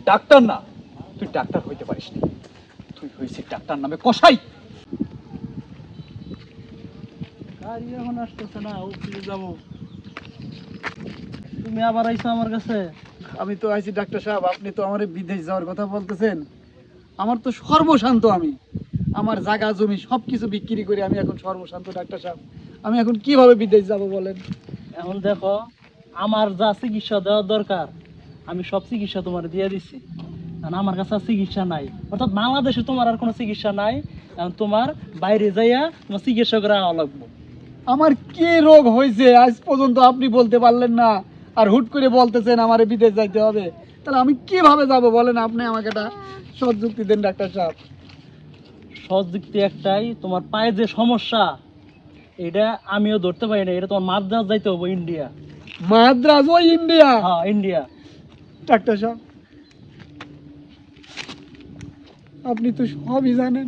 Doctor না, তুই doctor হইতে পারিস না। তুই হয়েছিস ডাক্তার নামে কসাই। গাড়ি এখন আসতেছে না, অফিসে যাবো। তুমি আবার আইছো আমার কাছে? আমি তো আইছি ডাক্তার সাহেব, আপনি তো আমার বিদেশ যাওয়ার কথা বলতেছেন। আমার তো সর্বশান্ত, আমি আমার জায়গা জমি সবকিছু বিক্রি করে আমি এখন সর্বশান্ত ডাক্তার সাহেব। আমি এখন কিভাবে বিদেশ যাব বলেন? এখন দেখো, আমার যা চিকিৎসা দেওয়ার দরকার আমি সব চিকিৎসা তোমার দিয়ে দিচ্ছি। কারণ আমার কাছে আর চিকিৎসা নাই, অর্থাৎ বাংলাদেশে তোমার আর কোনো চিকিৎসা নাই। এখন তোমার বাইরে যাইয়া তোমার চিকিৎসা করে আওয়া লাগবো। আমার কি রোগ হয়েছে আজ পর্যন্ত আপনি বলতে পারলেন না, আর হুট করে বলতেছেন আমার বিদেশ যাইতে হবে। তাহলে আমি কিভাবে যাব বলেন? আপনি আমাকে একটা সৎ যুক্তি দেন ডাক্তার সাহেব। সহজ যুক্তি একটাই, তোমার পায়ে যে সমস্যা এটা আমিও ধরতে পারি না, এটা তোমার মাদ্রাজ যাইতে হবে, ইন্ডিয়া। মাদ্রাজ? ওই ইন্ডিয়া? হ্যাঁ, ইন্ডিয়া। ডাক্তার সাহেব, আপনি তো সবই জানেন,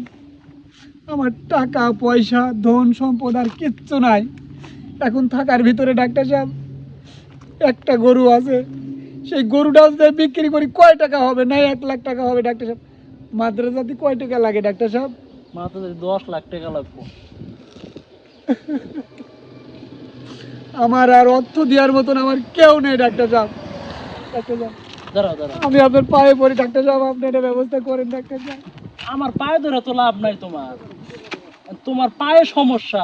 আমার টাকা পয়সা ধন সম্পদ আর কিচ্ছু নাই এখন থাকার ভিতরে। ডাক্তার সাহেব, একটা গরু আছে, সেই গরুটাও যদি বিক্রি করি কয় টাকা হবে? নাই 1 লাখ টাকা হবে। ডাক্তার সাহেব, মাদ্রাসাতে কয় টাকা লাগে ডাক্তার সাহেব? মাত্র 10 লাখ টাকা লাগবে। আমার আর অর্থ দেওয়ার মতন আমার কেউ নেই ডাক্তার সাহেব। ডাক্তার সাহেব, দাঁড়াও দাঁড়াও, আমি আপনার পায়ে পড়ি ডাক্তার সাহেব, আপনি একটা ব্যবস্থা করেন ডাক্তার সাহেব। আমার পায়ে ধরে তো লাভ নাই, তোমার তোমার পায়ে সমস্যা।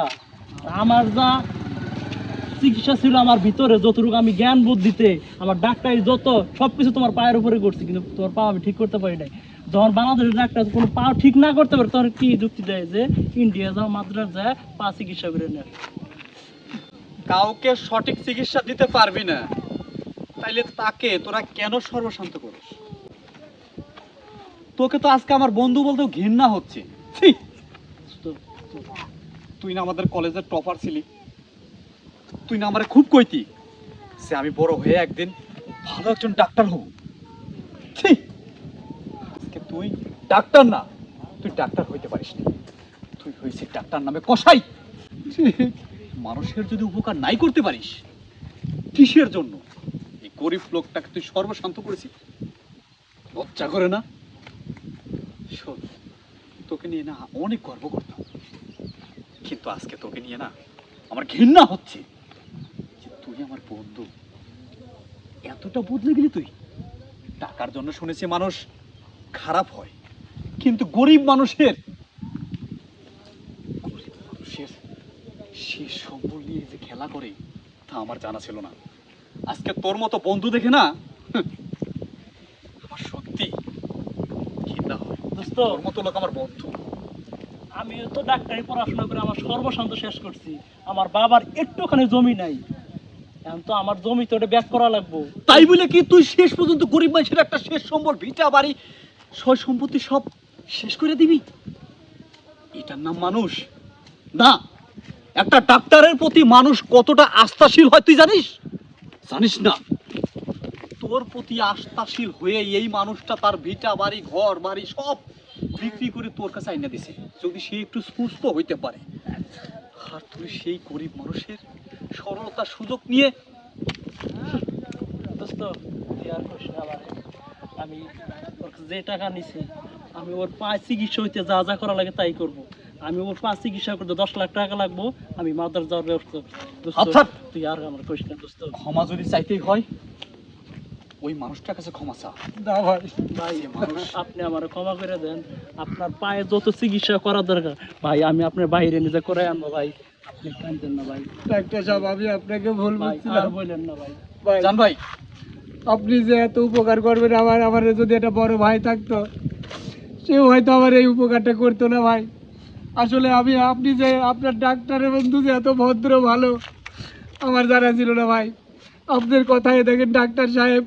আমার যা চিকিৎসা ছিল আমার ভিতরে, যতটুকু আমি জ্ঞান বুদ্ধিতে আমার ডাক্তারি যত সবকিছু তোমার পায়ের উপরে করছি, কিন্তু তোমার পা আমি ঠিক করতে পারি নাই। যখন বাংলাদেশের ডাক্তার কোনো পা ঠিক না করতে পারে, তখন কি যুক্তি দেয় যে ইন্ডিয়া যাও, মাদ্রাস যায়, পা চিকিৎসা করে নেয়। কাউকে সঠিক চিকিৎসা দিতে পারবি না, তাইলে তাকে তোরা কেন সর্বশান্ত করিস? তোকে তো আজকে আমার বন্ধু বলতেও ঘৃণা হচ্ছে। ছি! তুই না আমাদের কলেজের টপার ছিলি, তুই না আমারে খুব কইতি সে আমি বড় হয়ে একদিন ভালো একজন ডাক্তার হব। ছি! আজকে তুই ডাক্তার না, তুই ডাক্তার হইতে পারিস না। তুই হয়েছিস ডাক্তার নামে কসাই। মানুষের যদি উপকার নাই করতে পারিস, কিসের জন্য এই গরিব লোকটাকে তুই সর্বশান্ত করেছিস? লজ্জা করে না? শোন, তোকে নিয়ে না অনেক গর্ব করতাম, কিন্তু আজকে তোকে নিয়ে না আমার ঘৃণা হচ্ছে। যে তুই আমার বন্ধু, এতটা বদলে গেলি তুই। টাকার জন্য শুনেছি মানুষ খারাপ হয়, কিন্তু গরিব মানুষের শেষ সম্বল নিয়ে যে খেলা করে তা আমার জানা ছিল না। আজকে তোর মতো বন্ধু দেখে না আমার সত্যি ঘৃণা হয়। দোস্ত, তোর মতো লোক আমার বন্ধু। আমিও তো ডাক্তারি পড়াশোনা করে আমার সর্বশান্ত শেষ করছি। আমার বাবার একটুখানি জমি নাই, এখন তো আমার জমি তো ওটা ব্যাক করা লাগবো। তাই বলে কি তুই শেষ পর্যন্ত গরিব মানুষের একটা শেষ সম্বল, ভিটা বাড়ি, সয় সম্পত্তি সব শেষ করে দিবি? এটার নাম মানুষ না। একটা ডাক্তারের প্রতি মানুষ কতটা আস্থাশীল হয় তুই জানিস? জানিস না? তোর প্রতি আস্থাশীল হয়ে এই মানুষটা তার ভিটা বাড়ি, ঘর বাড়ি সব বিক্রি করে তোর কাছে আইনা দিছে, যদি সে একটু সুস্থ হইতে পারে। আর তুই সেই গরিব মানুষের সরলতার সুযোগ নিয়ে। দোস্ত, তুই আর করিস না আমারে। আমি ওর যে টাকা নিছি, আমি ওর পায়ে চিকিৎসা হইতে যা যা করা লাগে তাই করব। আমি ওর পা চিকিৎসা করতে 10 লাখ টাকা লাগবো, আমি মাদার যাওয়ার ব্যবস্থা। দোস্ত, আচ্ছা, তুই আর আমার করিস না দোস্ত। ক্ষমা যদি চাইতেই হয় ওই মানুষটার কাছে ক্ষমা চা। না ভাই, ভাই, আপনি আমার ক্ষমা করে দেন। আপনার পায়ে যত চিকিৎসা করা দরকার ভাই, আমি আপনার বাইরে নিজে করে আনবো ভাই। আপনি কাঁদেন না ভাই। ডাক্তার সাহেব, আমি আপনাকে ভুল ভাই, আর বুঝছিলাম। বললেন না ভাই। ভাই, জান ভাই, আপনি যে এত উপকার করবেন, আমার যদি একটা বড় ভাই থাকতো, সেও হয়তো আমার এই উপকারটা করতো না ভাই। আসলে আপনি যে আপনার ডাক্তারের বন্ধু যে এত ভদ্র ভালো, আমার জানা ছিল না ভাই। আপনার কথায় দেখেন ডাক্তার সাহেব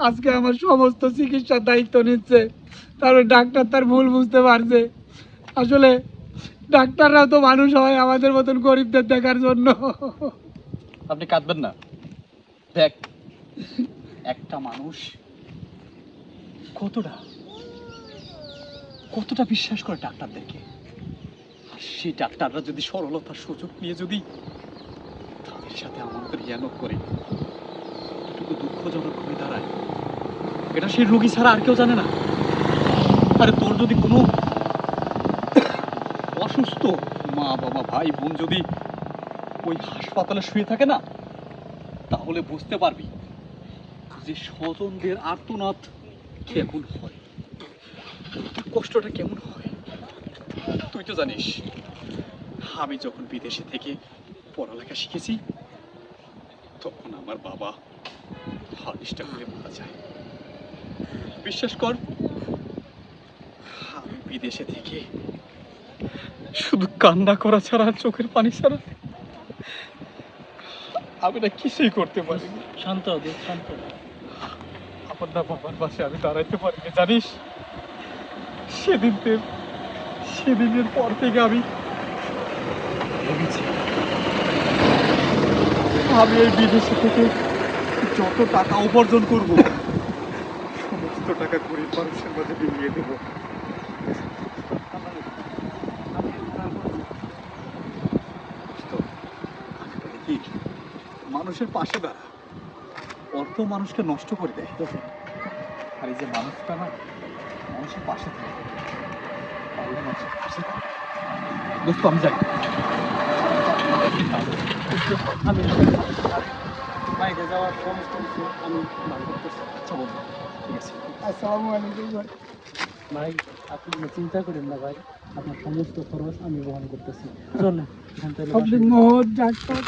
আজকে আমার সমস্ত চিকিৎসার দায়িত্ব নিচ্ছে। তারপর ডাক্তার তার ভুল বুঝতে পারছে। আসলে ডাক্তাররাও তো মানুষ হয় আমাদের মতন গরিবদের দেখার জন্য। আপনি কাঁদবেন না। দেখ, একটা মানুষ কতটা কতটা বিশ্বাস করে ডাক্তারদেরকে, আর সেই ডাক্তাররা যদি সরলতার সুযোগ নিয়ে যদি তাদের সাথে আমাদের জ্ঞান করে এটুকু দুঃখজনক হয়ে দাঁড়ায়, এটা সেই রোগী ছাড়া আর কেউ জানে না। আরে তোর যদি কোনো অসুস্থ মা বাবা ভাই বোন যদি ওই হাসপাতালে শুয়ে থাকে না, তাহলে বুঝতে পারবি যে স্বজনদের আর্তনাদ কেমন হয়, কষ্টটা কেমন হয়। তুই তো জানিস আমি যখন বিদেশে থেকে পড়ালেখা শিখেছি, তখন আমার বাবা হার্ট করে মারা যায়। বিশ্বাস কর, আমি বিদেশে থেকে শুধু কান্না করা ছাড়া আর চোখের পানি ছাড়া আমি না কিছুই করতে পারিনি। শান্ত হও, দোস্ত, শান্ত হও। আমার না বাবার পাশে আমি দাঁড়াইতে পারিনি, জানিস। সেদিনের পর থেকে আমি ভেবেছি আমি এই বিদেশে থেকে যত টাকা উপার্জন করব সমস্ত টাকা গরিব মানুষের মাঝে বিলিয়ে দেবো। কি মানুষের পাশে দাঁড়া, অর্থ মানুষকে নষ্ট করে দেয়, আর এই যে মানুষটা না মানুষের পাশে থাকে, তাহলে মানুষের পাশে থাকে। দোস্ত আমি যাই। আমি বাইরে যাওয়ার সমস্ত কিছু আমি বার করতেছি। আচ্ছা বন্ধু, ঠিক আছে। আসসালামু আলাইকুম ভাই। ভাই, আপনি কোনো চিন্তা করেন না ভাই, আপনার সমস্ত খরচ আমি বহন করতেছি। চলেন, এখান থেকে আপনি মহৎ ডাক্তার।